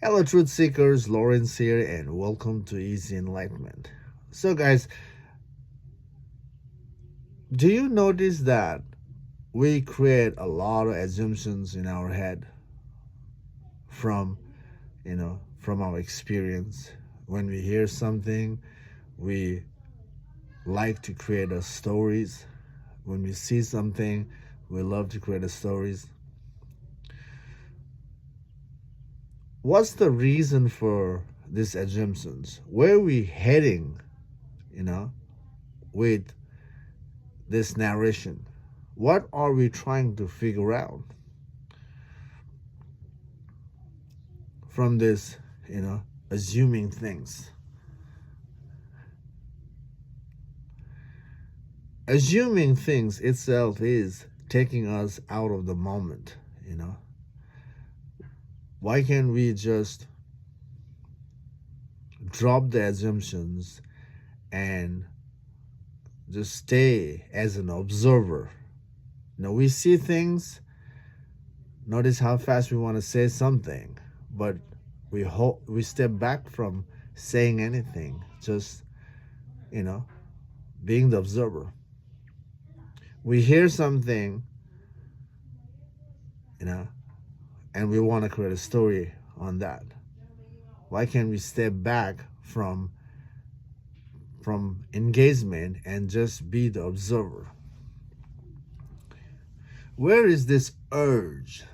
Hello, truth seekers. Lawrence here, and welcome to Easy Enlightenment. So, guys, do you notice that we create a lot of assumptions in our head from, from our experience? When we hear something, we like to create a stories. When we see something, we love to create a stories. What's the reason for these assumptions? Where are we heading, with this narration? What are we trying to figure out from this, assuming things? Assuming things itself is taking us out of the moment. Why can't we just drop the assumptions and just stay as an observer? We see things. Notice how fast we want to say something, but we step back from saying anything, just being the observer. We hear something, and we want to create a story on that. Why can't we step back from engagement and just be the observer? Where is this urge,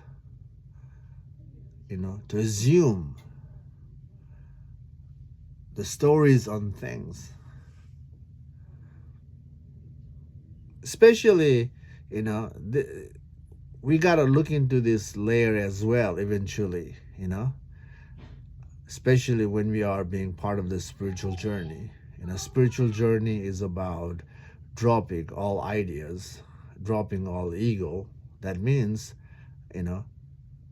to assume the stories on things? Especially, we got to look into this layer as well eventually, especially when we are being part of the spiritual journey. Spiritual journey is about dropping all ideas, dropping all ego. That means,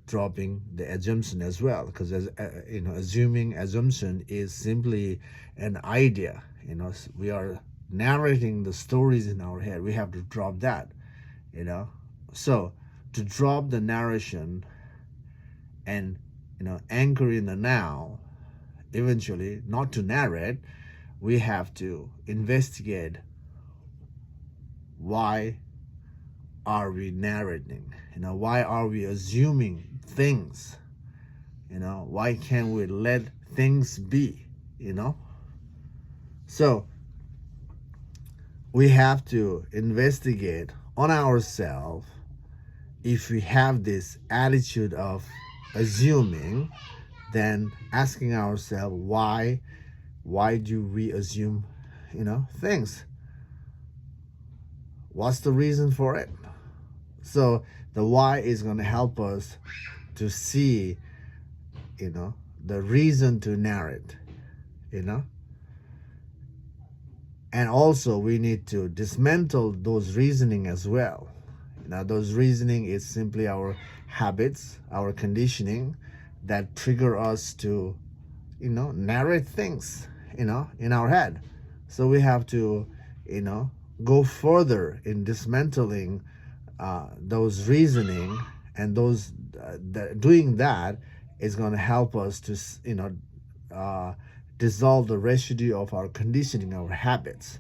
dropping the assumption as well, because assuming assumption is simply an idea. We are narrating the stories in our head. We have to drop that. So to drop the narration and anchor in the now, eventually not to narrate, we have to investigate why are we narrating, why are we assuming things, why can't we let things be, so we have to investigate on ourselves. If we have this attitude of assuming, then asking ourselves why do we assume things? What's the reason for it? So the why is going to help us to see the reason to narrate, and also we need to dismantle those reasoning as well. Those reasoning is simply our habits, our conditioning that trigger us to narrate things in our head. So we have to go further in dismantling those reasoning, and those doing that is going to help us to dissolve the residue of our conditioning, our habits.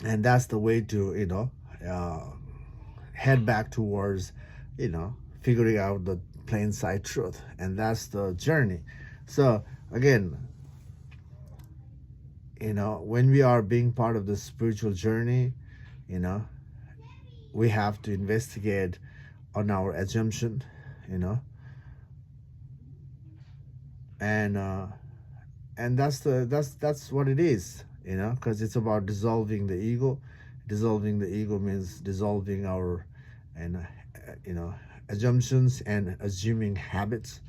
And that's the way to head back towards figuring out the plain sight truth. And that's the journey. So again, when we are being part of the spiritual journey, we have to investigate on our assumption, and that's what it is, because it's about dissolving the ego. Dissolving the ego means dissolving our assumptions and assuming habits,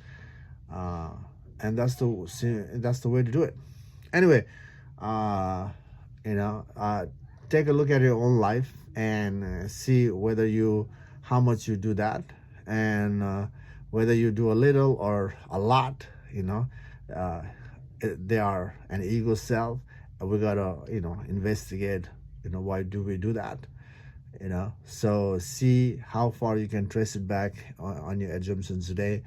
and that's the way to do it. Anyway, take a look at your own life and see how much you do that, and whether you do a little or a lot. They are an ego self. We gotta investigate why do we do that. So see how far you can trace it back on your assumptions today.